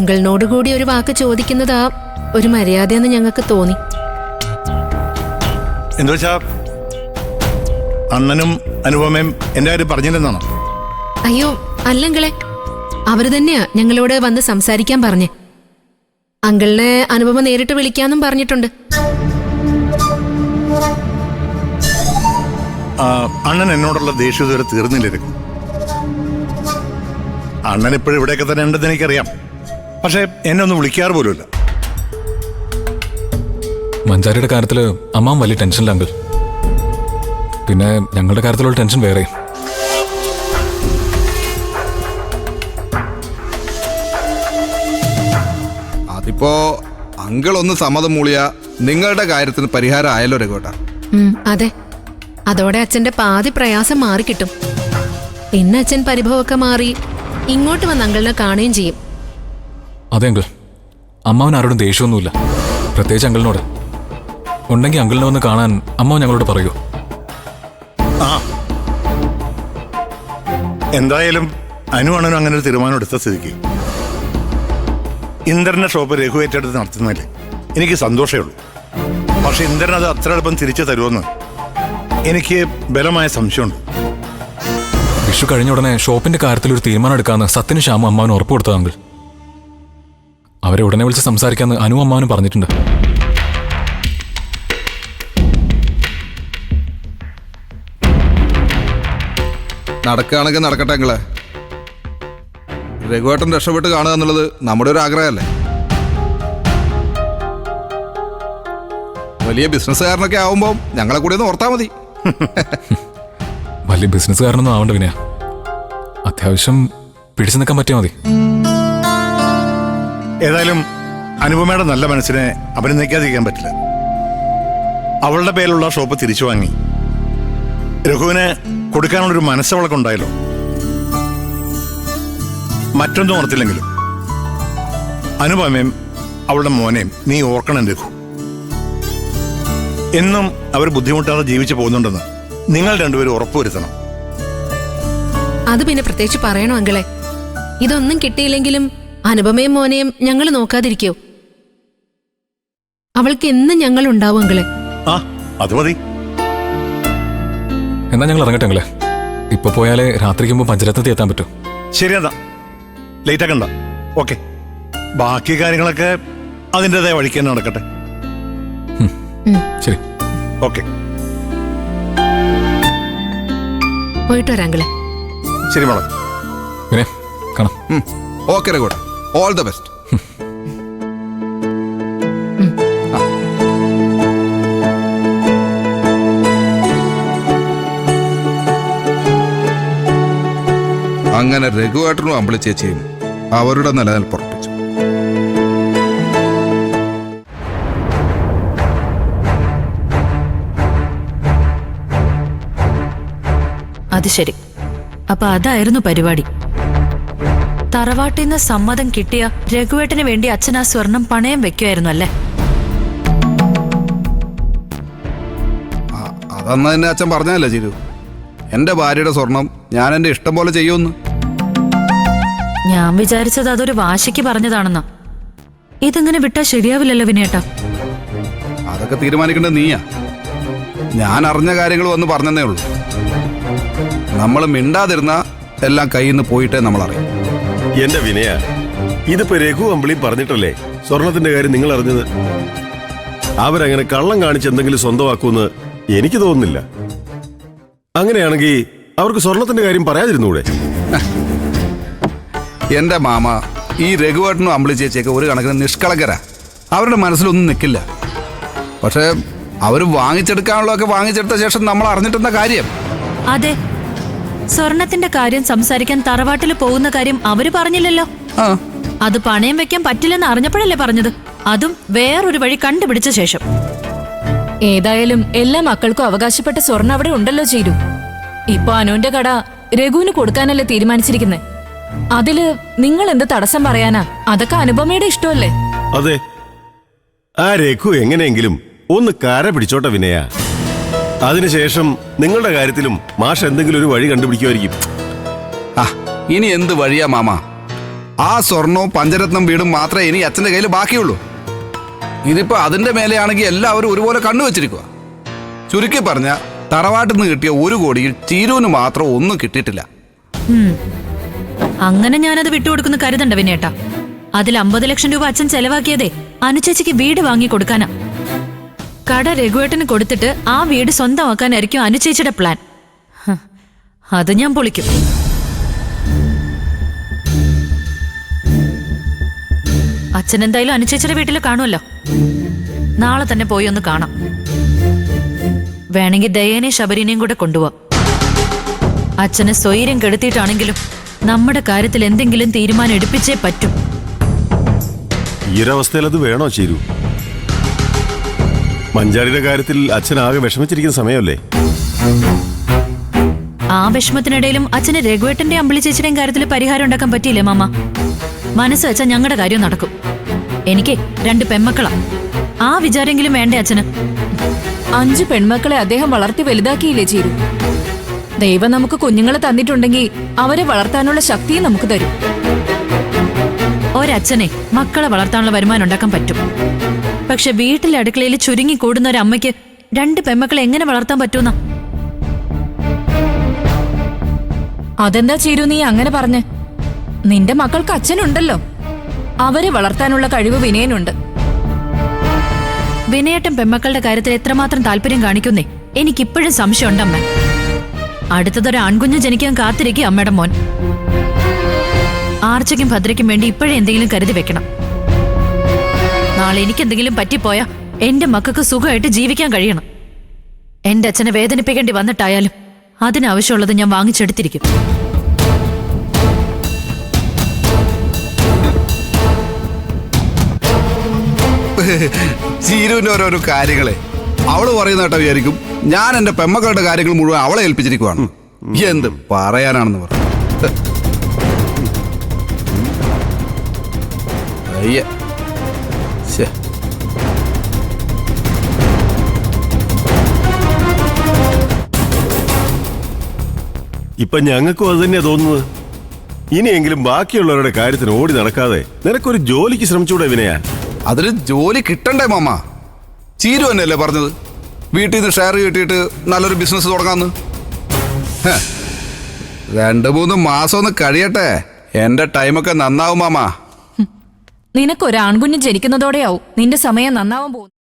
അങ്കിളിനോട് കൂടി ഒരു വാക്ക് ചോദിക്കുന്നതാ ഒരു മര്യാദയെന്ന് ഞങ്ങൾക്ക് തോന്നി. എന്തുവെച്ചാ അണ്ണനും അനുപമയും എന്റെ കാര്യം പറഞ്ഞില്ലെന്നാണോ? അയ്യോ അല്ലങ്കിളെ, അവര് തന്നെയാ ഞങ്ങളോട് വന്ന് സംസാരിക്കാൻ പറഞ്ഞേ. അങ്കിളിനെ അനുപമ നേരിട്ട് വിളിക്കാന്നും പറഞ്ഞിട്ടുണ്ട്. അണ്ണൻ എന്നോടുള്ള ദേഷ്യം ഇതുവരെ തീർന്നില്ലായിരുന്നു. അണ്ണൻ ഇപ്പോഴും ഇവിടെയൊക്കെ തന്നെ ഉണ്ടെന്ന് എനിക്കറിയാം. പക്ഷെ എന്നെ ഒന്ന് വിളിക്കാറ് പോലുമില്ല. മഞ്ചാരിയുടെ കാര്യത്തില് അമ്മാൻ വലിയ ടെൻഷനില്ല അങ്കിൾ. പിന്നെ ഞങ്ങളുടെ കാര്യത്തിലുള്ള ടെൻഷൻ വേറെ. അതിപ്പോ അങ്കിൾ ഒന്ന് സമ്മതം മൂളിയ നിങ്ങളുടെ കാര്യത്തിന് പരിഹാരം ആയല്ലോ രഘുവേട്ടാ. അതെ, അതോടെ അച്ഛന്റെ പാതി പ്രയാസം മാറിക്കിട്ടും. പിന്നെ അച്ഛൻ പരിഭവമൊക്കെ മാറി ഇങ്ങോട്ട് വന്ന് അങ്കിളിനെ കാണുകയും ചെയ്യും. അതെ അങ്കിൾ, അമ്മാവൻ ആരോടും ദേഷ്യമൊന്നുമില്ല, പ്രത്യേകിച്ച് അങ്കിളിനോട്. ഉണ്ടെങ്കിൽ അങ്കിളിനെ വന്ന് കാണാൻ അമ്മാവൻ ഞങ്ങളോട് പറയൂ. ആ എന്തായാലും അനുവാണനും അങ്ങനെ ഒരു തീരുമാനം എടുത്ത സ്ഥിതിക്ക് ഇന്ദ്രന്റെ ഷോപ്പ് രഘു ഏറ്റെടുത്ത് നടത്തുന്നതിൽ എനിക്ക് സന്തോഷമേ ഉള്ളൂ. പക്ഷെ ഇന്ദ്രൻ അത് അത്ര എളുപ്പം തിരിച്ചു തരുമെന്ന് എനിക്ക് ബലമായ സംശയമുണ്ട്. വിഷു കഴിഞ്ഞ ഉടനെ ഷോപ്പിന്റെ കാര്യത്തിൽ ഒരു തീരുമാനം എടുക്കാമെന്ന് സത്യന് ശ്യാമും അമ്മാവന് ഉറപ്പ് കൊടുത്തത് അങ്കിൾ. അവരെ ഉടനെ വിളിച്ച് സംസാരിക്കാമെന്ന് അനു അമ്മാവനും പറഞ്ഞിട്ടുണ്ട്. നടക്കുകയാണെങ്കിൽ നടക്കട്ടെ അങ്കിളെ. രഘുവേട്ടൻ രക്ഷപ്പെട്ട് കാണുക എന്നുള്ളത് നമ്മുടെ ഒരു ആഗ്രഹമല്ലേ. വലിയ ബിസിനസ്സുകാരനൊക്കെ ആവുമ്പോൾ ഞങ്ങളെ കൂടി ഒന്ന് ഓർത്താൽ മതി. വലിയ ബിസിനസ്സുകാരനൊന്നും ആവണ്ട. പിന്നെ അത്യാവശ്യം പിടിച്ചു നിൽക്കാൻ പറ്റിയാൽ മതി. ഏതായാലും അനുപമയുടെ നല്ല മനസ്സിനെ അഭിനന്ദിക്കാതിരിക്കാൻ പറ്റില്ല. അവളുടെ പേരിലുള്ള ഷോപ്പ് തിരിച്ചു വാങ്ങി രഘുവിന് കൊടുക്കാനുള്ളൊരു മനസ്സവളൊക്കെ ഉണ്ടായല്ലോ. മറ്റൊന്നും ഓർത്തില്ലെങ്കിലും അനുപമയും അവളുടെ മോനെയും നീ ഓർക്കണം രഘു. എന്നും അവർ ബുദ്ധിമുട്ടാതെ ജീവിച്ചു പോകുന്നുണ്ടെന്ന് നിങ്ങൾ രണ്ടുപേരും ഉറപ്പുവരുത്തണം. അത് പിന്നെ പ്രത്യേകിച്ച് പറയണോ അങ്കിളെ? ഇതൊന്നും കിട്ടിയില്ലെങ്കിലും അനുപമയും മോനെയും ഞങ്ങൾ നോക്കാതിരിക്കോ? അവൾക്ക് എന്നും ഞങ്ങൾ ഉണ്ടാവും അങ്കിളെ. ആ അത് മതി. എന്നാ ഞങ്ങൾ ഇറങ്ങട്ടെ അങ്കിളെ. ഇപ്പൊ പോയാലേ രാത്രിക്ക് മുമ്പ് പഞ്ചരത്നത്തിൽ എത്താൻ പറ്റൂ. ശരിയെന്നാ, ലേറ്റ് ആക്കണ്ട. ഓക്കെ, ബാക്കി കാര്യങ്ങളൊക്കെ അതിൻ്റെതായ വഴിക്ക് തന്നെ നടക്കട്ടെ. ശരി, ഓക്കെ. പോയിട്ട് വരാം അങ്കിളെ. ശരി മോളെ. പിന്നെ കാണാം. ഓക്കെ രഘുവേട്ടൻ, ഓൾ ദ ബെസ്റ്റ്. അങ്ങനെ രഘുവേട്ടനും അമ്പിളി ചേച്ചിയും അവരുടെ നിലനിൽപ്പ് ഉറപ്പിച്ചു. അത് ശരി, അപ്പൊ അതായിരുന്നു പരിപാടി. തറവാട്ടിൽ നിന്ന് സമ്മതം കിട്ടിയ രഘുവേട്ടന് വേണ്ടി അച്ഛൻ ആ സ്വർണം പണയം വെക്കുമായിരുന്നു അല്ലേ? അതന്ന് തന്നെ അച്ഛൻ പറഞ്ഞതല്ലേ ചിരു, എന്റെ ഭാര്യയുടെ സ്വർണം ഞാൻ എന്റെ ഇഷ്ടം പോലെ ചെയ്യുമെന്ന്. ഞാൻ വിചാരിച്ചത് അതൊരു വാശിക്ക് പറഞ്ഞതാണെന്നാ. ഇതിങ്ങനെ വിട്ടാ ശരിയാവില്ലല്ലോ വിനേട്ടാ. അതൊക്കെ തീരുമാനിക്കേണ്ടത് നീയാ. ഞാൻ അറിഞ്ഞ കാര്യങ്ങൾ വന്ന് പറഞ്ഞതേ ഉള്ളൂ. നമ്മൾ മിണ്ടാതിരുന്ന എല്ലാം കയ്യിൽ നിന്ന് പോയിട്ടേ നമ്മൾ അറിയും. എന്റെ വിനയ, ഇതിപ്പോ രഘു അമ്പിളി പറഞ്ഞിട്ടല്ലേ സ്വർണത്തിന്റെ കാര്യം നിങ്ങൾ അറിഞ്ഞത്. അവരങ്ങനെ കള്ളം കാണിച്ച് എന്തെങ്കിലും സ്വന്തമാക്കുമെന്ന് എനിക്ക് തോന്നുന്നില്ല. അങ്ങനെയാണെങ്കിൽ അവർക്ക് സ്വർണത്തിന്റെ കാര്യം പറയാതിരുന്നൂടെ? എന്റെ മാമ, ഈ രഘുവേട്ടനും അമ്പിളി ചേച്ചിയൊക്കെ ഒരു കണക്കിന് നിഷ്കളങ്കരാ. അവരുടെ മനസ്സിലൊന്നും നിൽക്കില്ല. പക്ഷേ അവർ വാങ്ങിച്ചെടുക്കാനുള്ളതൊക്കെ വാങ്ങിച്ചെടുത്ത ശേഷം നമ്മൾ അറിഞ്ഞിട്ടെന്താ കാര്യം? അതെ, സ്വർണത്തിന്റെ കാര്യം സംസാരിക്കാൻ തറവാട്ടിൽ പോകുന്ന കാര്യം അവര് പറഞ്ഞില്ലല്ലോ. അത് പണയം വെക്കാൻ പറ്റില്ലെന്ന് അറിഞ്ഞപ്പോഴല്ലേ പറഞ്ഞത്, അതും വേറൊരു വഴി കണ്ടുപിടിച്ച ശേഷം. ഏതായാലും എല്ലാ മക്കൾക്കും അവകാശപ്പെട്ട സ്വർണ്ണം അവിടെ ഉണ്ടല്ലോ ചീരു. ഇപ്പൊ അനുവിന്റെ കട രഘുവിന് കൊടുക്കാനല്ലേ തീരുമാനിച്ചിരിക്കുന്നത്. അതില് നിങ്ങൾ എന്ത് തടസ്സം പറയാനാ? അതൊക്കെ അനുപമയുടെ ഇഷ്ടമല്ലേ? അതെ, ആ രഘു എങ്ങനെയെങ്കിലും ഒന്ന് കര പിടിച്ചോട്ടെ വിനയ. അതിനുശേഷം നിങ്ങളുടെ കാര്യത്തിലും മാഷ് എന്തെങ്കിലും ഒരു വഴി കണ്ടുപിടിക്കുമായിരിക്കും. ഇനി എന്ത് വഴിയാ മാമ? ആ സ്വർണവും പഞ്ചരത്നം വീടും മാത്രമേ ഇനി അച്ഛൻ്റെ കയ്യിൽ ബാക്കിയുള്ളൂ. ഇതിപ്പോ അതിന്റെ മേലെയാണെങ്കിൽ എല്ലാവരും ഒരുപോലെ കണ്ണു വെച്ചിരിക്കുക. ചുരുക്കി പറഞ്ഞ തറവാട്ടിൽ നിന്ന് കിട്ടിയ 1 കോടിയിൽ ചീരുവിന് മാത്രം ഒന്നും കിട്ടിയിട്ടില്ല. അങ്ങനെ ഞാനത് വിട്ടുകൊടുക്കുന്ന കരുതണ്ട വിനേട്ടാ. അതിൽ 50 ലക്ഷം രൂപ അച്ഛൻ ചെലവാക്കിയതേ അനുചേച്ചിക്ക് വീട് വാങ്ങി കൊടുക്കാനാ. കട രഘുവേട്ടന് കൊടുത്തിട്ട് ആ വീട് സ്വന്തമാക്കാനായിരിക്കും അനുചേച്ചിയുടെ പ്ലാൻ. അത് ഞാൻ പൊളിക്കും. അച്ഛൻ എന്തായാലും അനുചേച്ചിയുടെ വീട്ടിൽ കാണുമല്ലോ. നാളെ തന്നെ പോയി ഒന്ന് കാണാം. വേണമെങ്കിൽ ദയേനെയും ശബരിനെയും കൂടെ കൊണ്ടുപോവാം. അച്ഛനെ സ്വൈര്യം കെടുത്തിയിട്ടാണെങ്കിലും നമ്മുടെ കാര്യത്തിൽ എന്തെങ്കിലും തീരുമാനം എടുപ്പിച്ചേ പറ്റും. ഈ ഒരവസ്ഥയിൽ അത് വേണോ ചീരു? മഞ്ചാടിയുടെ കാര്യത്തിൽ അച്ഛൻ ആകെ വിഷമിച്ചിരിക്കുന്ന സമയമല്ലേ? ആ വിഷമത്തിനിടയിലും അച്ഛന് രഘുവേട്ടന്റെ അമ്പിളി ചേച്ചിയുടെയും കാര്യത്തിൽ പരിഹാരം ഉണ്ടാക്കാൻ പറ്റിയില്ലേ മാമ? മനസ്സ് വെച്ചാൽ ഞങ്ങളുടെ കാര്യം നടക്കും. എനിക്ക് 2 പെൺമക്കളാ. ആ വിചാരെങ്കിലും വേണ്ടേ അച്ഛന്? 5 പെൺമക്കളെ അദ്ദേഹം വളർത്തി വലുതാക്കിയില്ലേ ചീരു? ദൈവം നമുക്ക് കുഞ്ഞുങ്ങളെ തന്നിട്ടുണ്ടെങ്കിൽ അവരെ വളർത്താനുള്ള ശക്തിയും നമുക്ക് തരും. ഒരച്ഛനെ മക്കളെ വളർത്താനുള്ള വരുമാനം ഉണ്ടാക്കാൻ പറ്റും. പക്ഷെ വീട്ടിലെ അടുക്കളയിൽ ചുരുങ്ങി കൂടുന്ന ഒരു അമ്മയ്ക്ക് 2 പെൺമക്കളെ എങ്ങനെ വളർത്താൻ പറ്റൂന്ന? അതെന്താ ചീരു നീ അങ്ങനെ പറഞ്ഞ്? നിന്റെ മക്കൾക്ക് അച്ഛനുണ്ടല്ലോ. അവരെ വളർത്താനുള്ള കഴിവ് വിനയനുണ്ട്. വിനയേട്ടൻ പെൺമക്കളുടെ കാര്യത്തിൽ എത്രമാത്രം താല്പര്യം കാണിക്കുന്നേ എനിക്കിപ്പോഴും സംശയമുണ്ട് അമ്മ. അടുത്തതൊരു ആൺകുഞ്ഞ് ജനിക്കാൻ കാത്തിരിക്കുക അമ്മയുടെ മോൻ. ആർച്ചയ്ക്കും ഭദ്രയ്ക്കും വേണ്ടി ഇപ്പോഴേ എന്തെങ്കിലും കരുതി വെക്കണം. നാളെ എനിക്കെന്തെങ്കിലും പറ്റിപ്പോയാ എന്റെ മക്കൾക്ക് സുഖമായിട്ട് ജീവിക്കാൻ കഴിയണം. എന്റെ അച്ഛനെ വേദനിപ്പിക്കേണ്ടി വന്നിട്ടായാലും അതിനാവശ്യമുള്ളത് ഞാൻ വാങ്ങിച്ചെടുത്തിരിക്കും. ചീരുവിന്റെ ഓരോരോ കാര്യങ്ങളെ അവള് പറയുന്ന കേട്ടോ വിചാരിക്കും ഞാൻ എന്റെ പെമ്മക്കളുടെ കാര്യങ്ങൾ മുഴുവൻ അവളെ ഏൽപ്പിച്ചിരിക്കുവാണ്. എന്ത് പറയാനാണെന്ന് പറഞ്ഞു. അയ്യ ശ്ശെ. ഇപ്പൊ ഞങ്ങൾക്കും അത് തന്നെയാ തോന്നുന്നത്. ഇനിയെങ്കിലും ബാക്കിയുള്ളവരുടെ കാര്യത്തിന് ഓടി നടക്കാതെ നിനക്കൊരു ജോലിക്ക് ശ്രമിച്ചൂടെ വിനയാ? അതിന് ജോലി കിട്ടണ്ടേ മാമ? ചീരു തന്നെയല്ലേ പറഞ്ഞത് വീട്ടിൽ നിന്ന് ഷെയർ കിട്ടിയിട്ട് നല്ലൊരു ബിസിനസ് തുടങ്ങാന്ന്. 2-3 മാസം ഒന്ന് കഴിയട്ടെ, എന്റെ ടൈമൊക്കെ നന്നാവും മാമ. നിനക്കൊരു ആൺകുഞ്ഞ് ജനിക്കുന്നതോടെയാവും നിന്റെ സമയം നന്നാവാൻ പോകും.